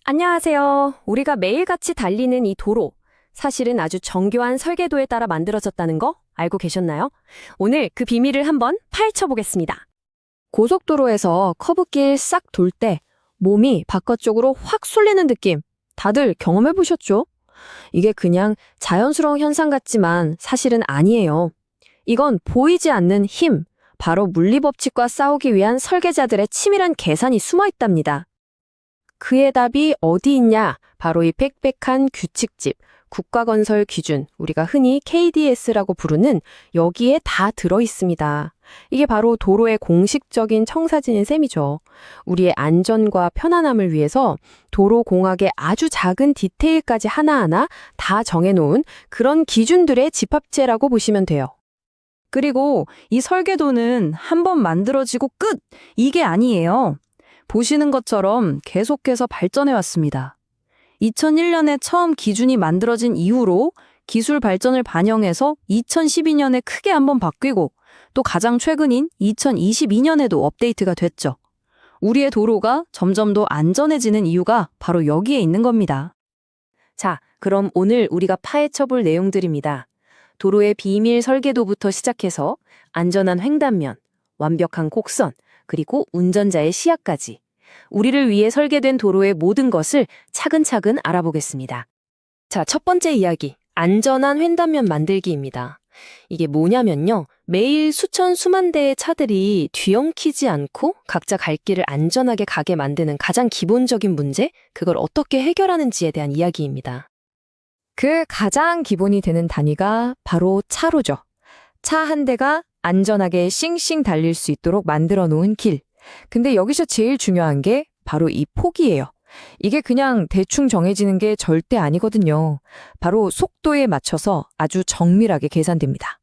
안녕하세요. 우리가 매일같이 달리는 이 도로, 사실은 아주 정교한 설계도에 따라 만들어졌다는 거 알고 계셨나요? 오늘 그 비밀을 한번 파헤쳐 보겠습니다. 고속도로에서 커브길 싹 돌 때 몸이 바깥쪽으로 확 쏠리는 느낌, 다들 경험해 보셨죠? 이게 그냥 자연스러운 현상 같지만 사실은 아니에요. 이건 보이지 않는 힘, 바로 물리법칙과 싸우기 위한 설계자들의 치밀한 계산이 숨어 있답니다. 그의 답이 어디 있냐? 바로 이 빽빽한 규칙집, 국가건설 기준, 우리가 흔히 KDS라고 부르는 여기에 다 들어 있습니다. 이게 바로 도로의 공식적인 청사진인 셈이죠. 우리의 안전과 편안함을 위해서 도로 공학의 아주 작은 디테일까지 하나하나 다 정해놓은 그런 기준들의 집합체라고 보시면 돼요. 그리고 이 설계도는 한 번 만들어지고 끝! 이게 아니에요. 보시는 것처럼 계속해서 발전해 왔습니다. 2001년에 처음 기준이 만들어진 이후로 기술 발전을 반영해서 2012년에 크게 한번 바뀌고 또 가장 최근인 2022년에도 업데이트가 됐죠. 우리의 도로가 점점 더 안전해지는 이유가 바로 여기에 있는 겁니다. 자, 그럼 오늘 우리가 파헤쳐 볼 내용들입니다. 도로의 비밀 설계도부터 시작해서 안전한 횡단면, 완벽한 곡선, 그리고 운전자의 시야까지 우리를 위해 설계된 도로의 모든 것을 차근차근 알아보겠습니다. 자, 첫 번째 이야기, 안전한 횡단면 만들기입니다. 이게 뭐냐면요, 매일 수만 대의 차들이 뒤엉키지 않고 각자 갈 길을 안전하게 가게 만드는 가장 기본적인 문제, 그걸 어떻게 해결하는지에 대한 이야기입니다. 그 가장 기본이 되는 단위가 바로 차로죠. 차 한 대가 안전하게 싱싱 달릴 수 있도록 만들어 놓은 길. 근데 여기서 제일 중요한 게 바로 이 폭이에요. 이게 그냥 대충 정해지는 게 절대 아니거든요. 바로 속도에 맞춰서 아주 정밀하게 계산됩니다.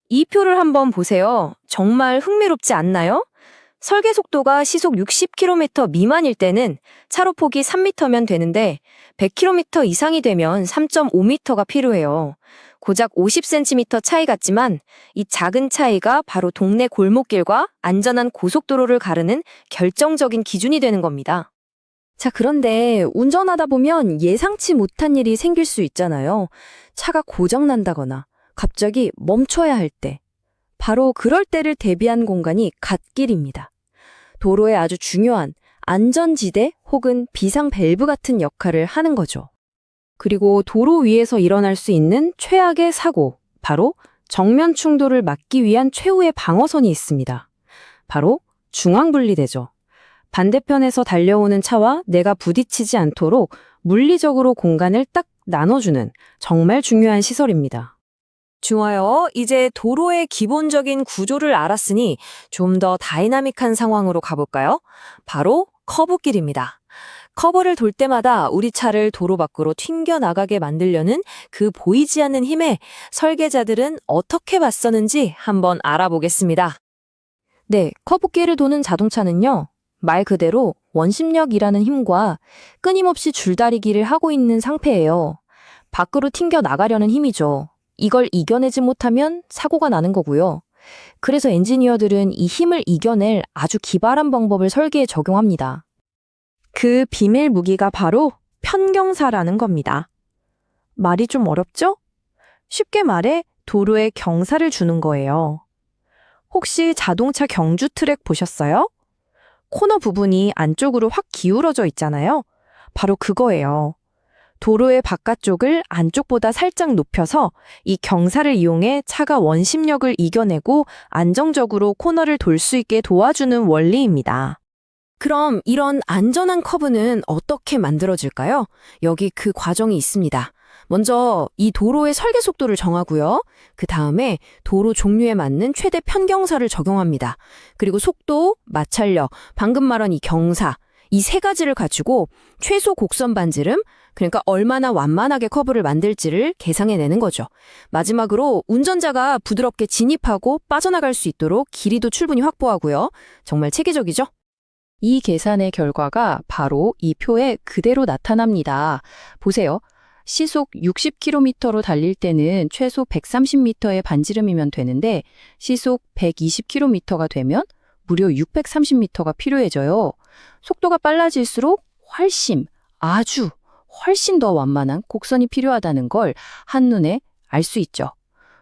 이 표를 한번 보세요. 정말 흥미롭지 않나요? 설계 속도가 시속 60km 미만일 때는 차로 폭이 3m면 되는데 100km 이상이 되면 3.5m가 필요해요. 고작 50cm 차이 같지만 이 작은 차이가 바로 동네 골목길과 안전한 고속도로를 가르는 결정적인 기준이 되는 겁니다. 자, 그런데 운전하다 보면 예상치 못한 일이 생길 수 있잖아요. 차가 고장난다거나 갑자기 멈춰야 할 때. 바로 그럴 때를 대비한 공간이 갓길입니다. 도로에 아주 중요한 안전지대 혹은 비상 밸브 같은 역할을 하는 거죠. 그리고 도로 위에서 일어날 수 있는 최악의 사고, 바로 정면 충돌을 막기 위한 최후의 방어선이 있습니다. 바로 중앙분리대죠. 반대편에서 달려오는 차와 내가 부딪히지 않도록 물리적으로 공간을 딱 나눠주는 정말 중요한 시설입니다. 좋아요. 이제 도로의 기본적인 구조를 알았으니 좀 더 다이나믹한 상황으로 가볼까요? 바로 커브길입니다. 커브를 돌 때마다 우리 차를 도로 밖으로 튕겨나가게 만들려는 그 보이지 않는 힘에 설계자들은 어떻게 맞서는지 한번 알아보겠습니다. 네, 커브길을 도는 자동차는요, 말 그대로 원심력이라는 힘과 끊임없이 줄다리기를 하고 있는 상태예요. 밖으로 튕겨나가려는 힘이죠. 이걸 이겨내지 못하면 사고가 나는 거고요. 그래서 엔지니어들은 이 힘을 이겨낼 아주 기발한 방법을 설계에 적용합니다. 그 비밀 무기가 바로 편경사라는 겁니다. 말이 좀 어렵죠? 쉽게 말해 도로에 경사를 주는 거예요. 혹시 자동차 경주 트랙 보셨어요? 코너 부분이 안쪽으로 확 기울어져 있잖아요. 바로 그거예요. 도로의 바깥쪽을 안쪽보다 살짝 높여서 이 경사를 이용해 차가 원심력을 이겨내고 안정적으로 코너를 돌 수 있게 도와주는 원리입니다. 그럼 이런 안전한 커브는 어떻게 만들어질까요? 여기 그 과정이 있습니다. 먼저 이 도로의 설계 속도를 정하고요. 그 다음에 도로 종류에 맞는 최대 편경사를 적용합니다. 그리고 속도, 마찰력, 방금 말한 이 경사, 이 세 가지를 갖추고 최소 곡선 반지름, 그러니까 얼마나 완만하게 커브를 만들지를 계상해내는 거죠. 마지막으로 운전자가 부드럽게 진입하고 빠져나갈 수 있도록 길이도 충분히 확보하고요. 정말 체계적이죠? 이 계산의 결과가 바로 이 표에 그대로 나타납니다. 보세요. 시속 60km로 달릴 때는 최소 130m의 반지름이면 되는데 시속 120km가 되면 무려 630m가 필요해져요. 속도가 빨라질수록 훨씬 아주 훨씬 더 완만한 곡선이 필요하다는 걸 한눈에 알 수 있죠.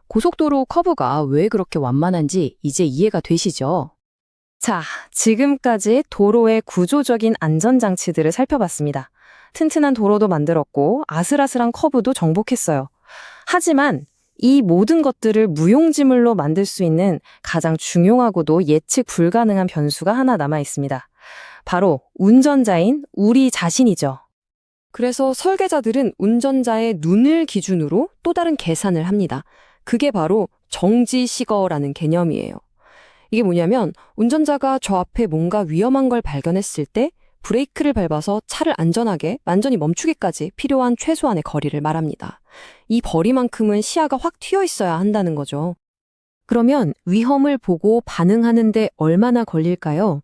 고속도로 커브가 왜 그렇게 완만한지 이제 이해가 되시죠? 자, 지금까지 도로의 구조적인 안전장치들을 살펴봤습니다. 튼튼한 도로도 만들었고 아슬아슬한 커브도 정복했어요. 하지만 이 모든 것들을 무용지물로 만들 수 있는 가장 중요하고도 예측 불가능한 변수가 하나 남아 있습니다. 바로 운전자인 우리 자신이죠. 그래서 설계자들은 운전자의 눈을 기준으로 또 다른 계산을 합니다. 그게 바로 정지시거라는 개념이에요. 이게 뭐냐면 운전자가 저 앞에 뭔가 위험한 걸 발견했을 때 브레이크를 밟아서 차를 안전하게 완전히 멈추기까지 필요한 최소한의 거리를 말합니다. 이 거리만큼은 시야가 확 트여 있어야 한다는 거죠. 그러면 위험을 보고 반응하는데 얼마나 걸릴까요?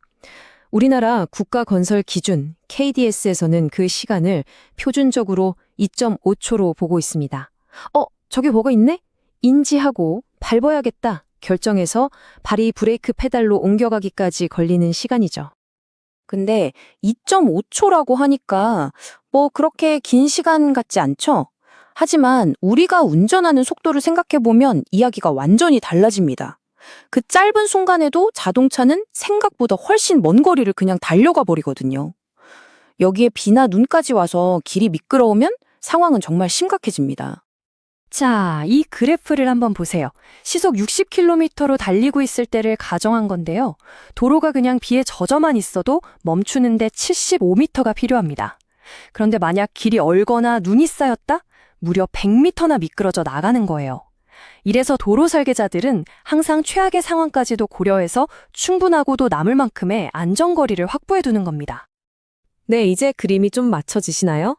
우리나라 국가건설 기준 KDS에서는 그 시간을 표준적으로 2.5초로 보고 있습니다. 저기 뭐가 있네? 인지하고 밟아야겠다 결정해서 발이 브레이크 페달로 옮겨가기까지 걸리는 시간이죠. 근데 2.5초라고 하니까 뭐 그렇게 긴 시간 같지 않죠? 하지만 우리가 운전하는 속도를 생각해보면 이야기가 완전히 달라집니다. 그 짧은 순간에도 자동차는 생각보다 훨씬 먼 거리를 그냥 달려가 버리거든요. 여기에 비나 눈까지 와서 길이 미끄러우면 상황은 정말 심각해집니다. 자, 이 그래프를 한번 보세요. 시속 60km로 달리고 있을 때를 가정한 건데요. 도로가 그냥 비에 젖어만 있어도 멈추는데 75m가 필요합니다. 그런데 만약 길이 얼거나 눈이 쌓였다? 무려 100m나 미끄러져 나가는 거예요. 이래서 도로 설계자들은 항상 최악의 상황까지도 고려해서 충분하고도 남을 만큼의 안전거리를 확보해 두는 겁니다. 네, 이제 그림이 좀 맞춰지시나요?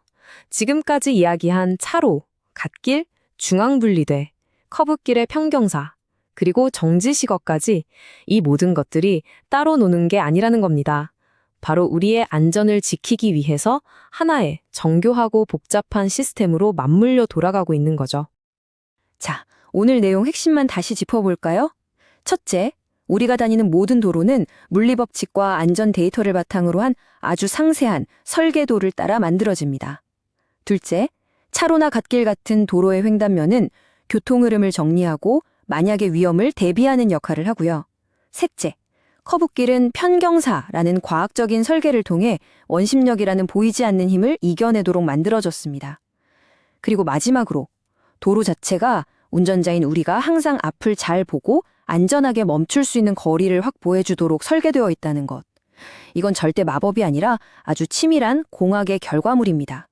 지금까지 이야기한 차로, 갓길, 중앙분리대, 커브길의 평경사, 그리고 정지시거까지 이 모든 것들이 따로 노는 게 아니라는 겁니다. 바로 우리의 안전을 지키기 위해서 하나의 정교하고 복잡한 시스템으로 맞물려 돌아가고 있는 거죠. 자, 오늘 내용 핵심만 다시 짚어볼까요? 첫째, 우리가 다니는 모든 도로는 물리법칙과 안전 데이터를 바탕으로 한 아주 상세한 설계도를 따라 만들어집니다. 둘째, 차로나 갓길 같은 도로의 횡단면은 교통 흐름을 정리하고 만약의 위험을 대비하는 역할을 하고요. 셋째, 커브길은 편경사라는 과학적인 설계를 통해 원심력이라는 보이지 않는 힘을 이겨내도록 만들어졌습니다. 그리고 마지막으로 도로 자체가 운전자인 우리가 항상 앞을 잘 보고 안전하게 멈출 수 있는 거리를 확보해 주도록 설계되어 있다는 것. 이건 절대 마법이 아니라 아주 치밀한 공학의 결과물입니다.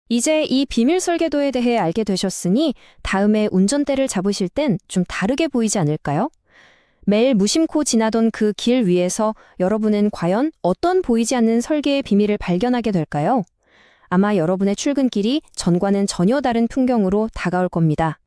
이제 이 비밀 설계도에 대해 알게 되셨으니 다음에 운전대를 잡으실 땐 좀 다르게 보이지 않을까요? 매일 무심코 지나던 그 길 위에서 여러분은 과연 어떤 보이지 않는 설계의 비밀을 발견하게 될까요? 아마 여러분의 출근길이 전과는 전혀 다른 풍경으로 다가올 겁니다.